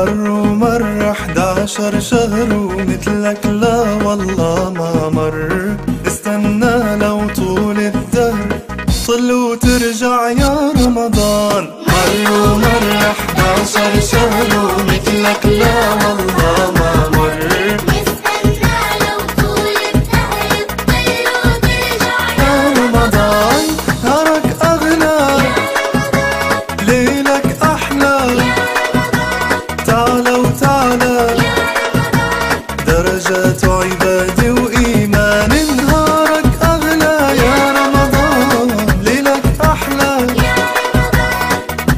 مر 11 شهر ومثلك لا والله ما مر. استنى لو طول الدهر طل وترجع يا رمضان. مر 11 شهر ومثلك لا والله ما مر. استنى لو طول الدهر تطل وترجع يا رمضان. نهارك أغلى ليلك أحلى، تعالى وتعالى درجات عبادة وإيمان. نهارك أغلى يا رمضان، ليلك أحلى،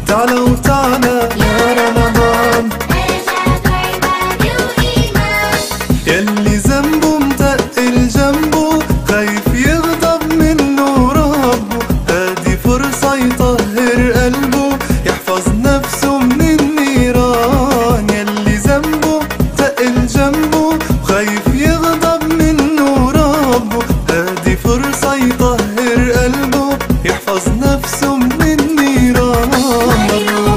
تعالى وتعالى يا رمضان. درجات عبادة وإيمان. يلي ذنبه متقل جنبه خايف يغضب منه ربه، هادي فرصة يطهر قلبه يحفظ نفسه من النيران. يلي ذنبه متقل جنبه خايف يغضب منه ربه، هادي فرصة يطهر قلبه يحفظ نفسه من النيران.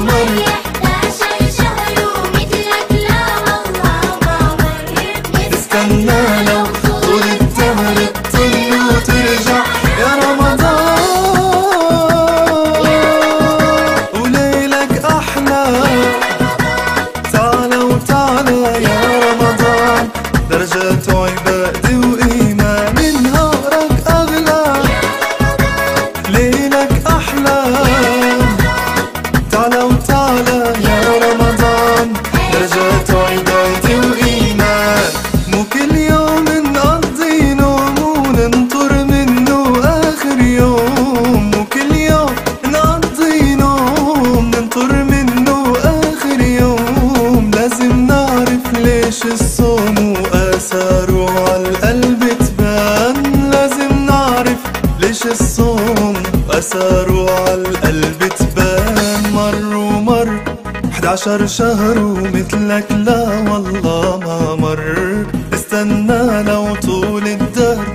مر 11 شهر ومثلك لا والله ما مر. استنى لو طول الدهر تطل وترجع يا رمضان. وليلك أحلى، تعالى وتعالى يا رمضان. درجات عبادة وإيمان. نهارك أغلى ليلك أحلى، تعالى وتعالى يا رمضان. درجات عبادة وإيمان. مو كل يوم نقضي نوم وننطر منه آخر يوم. مو كل يوم نقضي نوم ننطر منه آخر يوم. لازم نعرف ليش الصوم وآثاره عالقلب تبان. لازم نعرف ليش الصوم وآثاره عالقلب تبان. مر 11 شهر ومثلك لا والله ما مر. استنى لو طول الدهر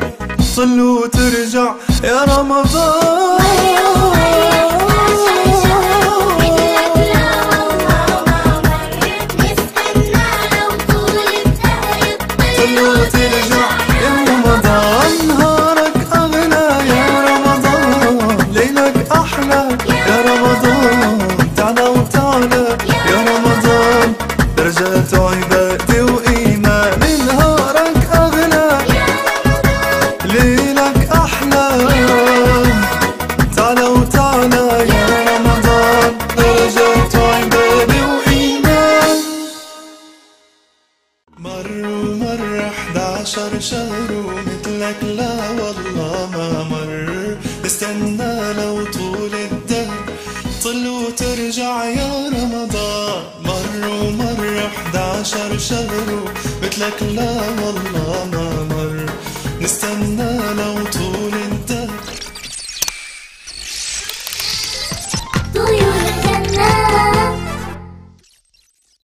طل وترجع يا رمضان. طل وترجع يا رمضان. نهارك أغلى يا رمضان، ليلك أحلى يا رمضان. تعالى وتعالى يا رمضان. درجات عبادة وإيمان. نهارك أغلى ليلك أحلى، تعالى وتعالى يا رمضان. درجات عبادة وإيمان. مر 11 شهر ومثلك لا والله ما مر. استنى لو طول الدهر طل وترجع يا رمضان. مر 11 شهر ومثلك لا والله ما مر. نستنى